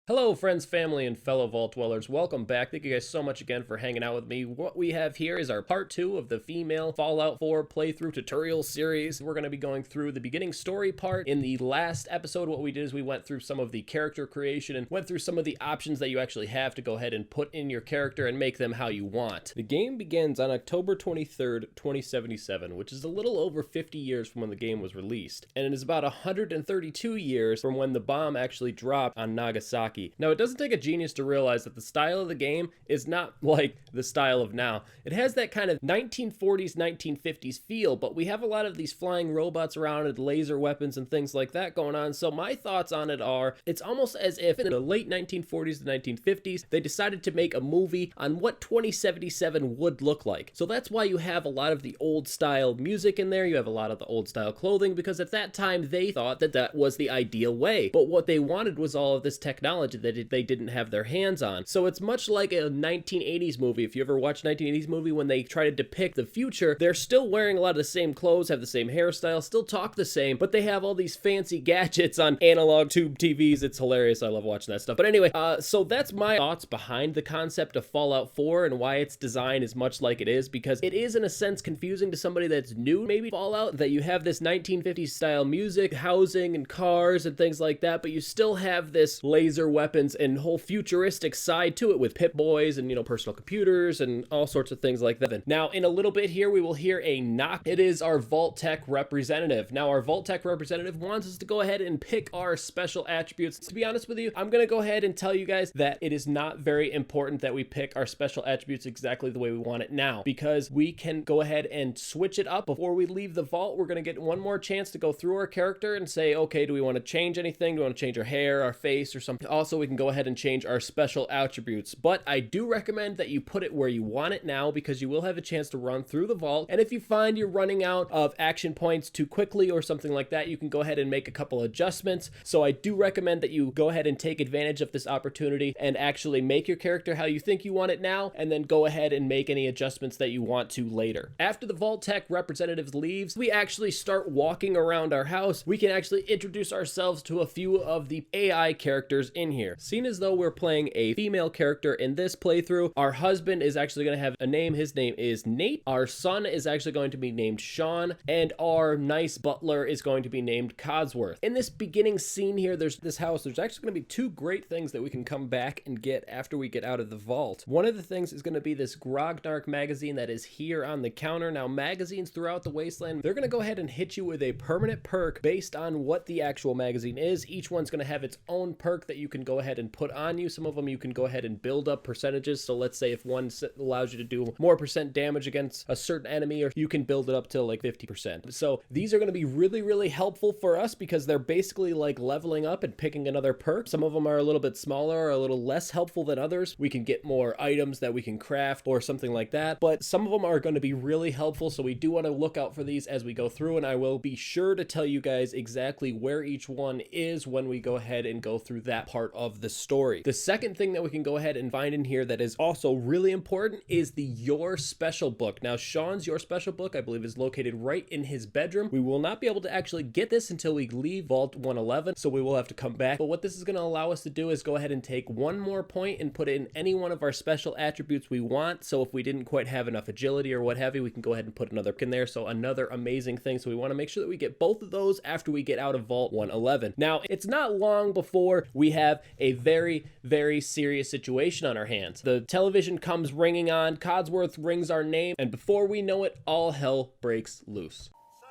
Hello friends, family, and fellow Vault Dwellers. Welcome back. Thank you guys so much again for hanging out with me. What we have here is our part 2 of the female Fallout 4 playthrough tutorial series. We're going to be going through the beginning story part. In the last episode, what we did is we went through some of the character creation and went through some of the options that you actually have to go ahead and put in your character and make them how you want. The game begins on October 23rd, 2077, which is a little over 50 years from when the game was released. And it is about 132 years from when the bomb actually dropped on Nagasaki. Now, it doesn't take a genius to realize that the style of the game is not like the style of now. It has that kind of 1940s, 1950s feel, but we have a lot of these flying robots around and laser weapons and things like that going on. So my thoughts on it are, it's almost as if in the late 1940s to 1950s, they decided to make a movie on what 2077 would look like. So that's why you have a lot of the old style music in there. You have a lot of the old style clothing, because at that time they thought that that was the ideal way. But what they wanted was all of this technology that they didn't have their hands on. So it's much like a 1980s movie. If you ever watch 1980s movie, when they try to depict the future, they're still wearing a lot of the same clothes, have the same hairstyle, still talk the same, but they have all these fancy gadgets on analog tube TVs. It's hilarious. I love watching that stuff. But anyway, so that's my thoughts behind the concept of Fallout 4 and why its design is much like it is, because it is in a sense confusing to somebody that's new, maybe Fallout, that you have this 1950s style music, housing and cars and things like that, but you still have this laser weapons and whole futuristic side to it with Pip-Boys and, personal computers and all sorts of things like that. Now, in a little bit here, we will hear a knock. It is our Vault Tech representative. Now, our Vault Tech representative wants us to go ahead and pick our special attributes. To be honest with you, I'm going to go ahead and tell you guys that it is not very important that we pick our special attributes exactly the way we want it now, because we can go ahead and switch it up before we leave the vault. We're going to get one more chance to go through our character and say, okay, do we want to change anything? Do we want to change our hair, our face, or something? Also, we can go ahead and change our special attributes, but I do recommend that you put it where you want it now, because you will have a chance to run through the vault, and if you find you're running out of action points too quickly or something like that, you can go ahead and make a couple adjustments. So I do recommend that you go ahead and take advantage of this opportunity and actually make your character how you think you want it now, and then go ahead and make any adjustments that you want to later. After the Vault Tech representative leaves, we actually start walking around our house. We can actually introduce ourselves to a few of the AI characters in here. Seeing as though we're playing a female character in this playthrough, our husband is actually going to have a name. His name is Nate. Our son is actually going to be named Sean, and our nice butler is going to be named Codsworth. In this beginning scene here, there's this house. There's actually going to be two great things that we can come back and get after we get out of the vault. One of the things is going to be this Grognark magazine that is here on the counter. Now, magazines throughout the wasteland, they're going to go ahead and hit you with a permanent perk based on what the actual magazine is. Each one's going to have its own perk that you can go ahead and put on you. Some of them you can go ahead and build up percentages. So let's say if one allows you to do more percent damage against a certain enemy, or you can build it up to like 50%. So these are going to be really, really helpful for us, because they're basically like leveling up and picking another perk. Some of them are a little bit smaller or a little less helpful than others. We can get more items that we can craft or something like that, but some of them are going to be really helpful. So we do want to look out for these as we go through, and I will be sure to tell you guys exactly where each one is when we go ahead and go through that part of the story. The second thing that we can go ahead and find in here that is also really important is the Your Special book. Now, Sean's Your Special book, I believe, is located right in his bedroom. We will not be able to actually get this until we leave Vault 111, so we will have to come back. But what this is going to allow us to do is go ahead and take one more point and put in any one of our special attributes we want. So if we didn't quite have enough agility or what have you, we can go ahead and put another in there. So another amazing thing. So we want to make sure that we get both of those after we get out of Vault 111. Now, it's not long before we have a very, very serious situation on our hands. The television comes ringing on, Codsworth rings our name, and before we know it, all hell breaks loose. Sir,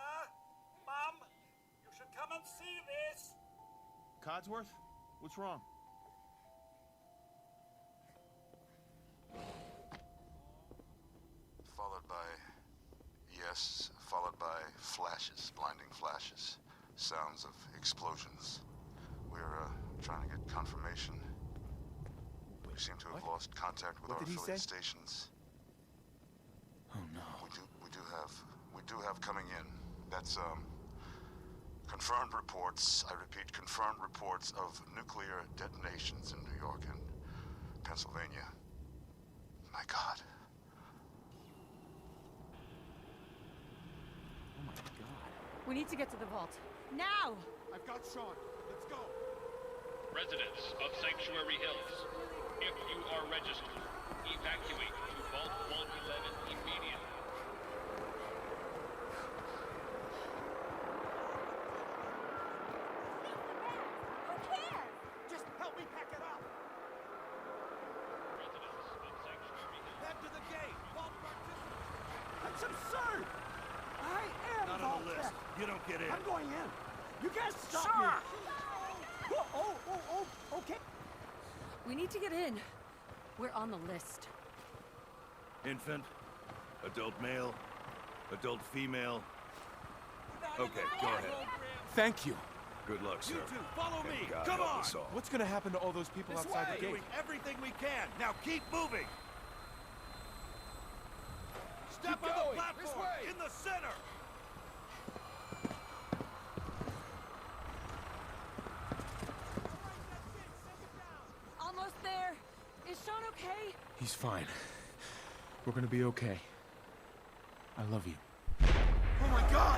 Mom, you should come and see this. Codsworth? What's wrong? Followed by flashes, blinding flashes, sounds of explosions. We're trying to get confirmation. We seem to have lost contact with our affiliate stations. Oh no. We do have coming in. That's confirmed reports. I repeat, confirmed reports of nuclear detonations in New York and Pennsylvania. My God. Oh my God. We need to get to the vault. Now! I've got Sean. Let's go. Residents of Sanctuary Hills, if you are registered, evacuate to Vault 111 immediately. Who cares? Just help me pack it up. Residents of Sanctuary Hills. Head to the gate. Vault participants. That's absurd. I am Not Vault on the list. Tech. You don't get in. I'm going in. You guys stop me. Okay. We need to get in. We're on the list. Infant, adult male, adult female. Okay, go ahead. Thank you. Good luck, sir. You two, follow And me. God Come help on. us all. What's gonna happen to all those people This outside way. the gate? Doing everything we can. Now keep moving. Step on the platform. In the center. Almost there. Is Sean okay? He's fine. We're gonna be okay. I love you. Oh my God!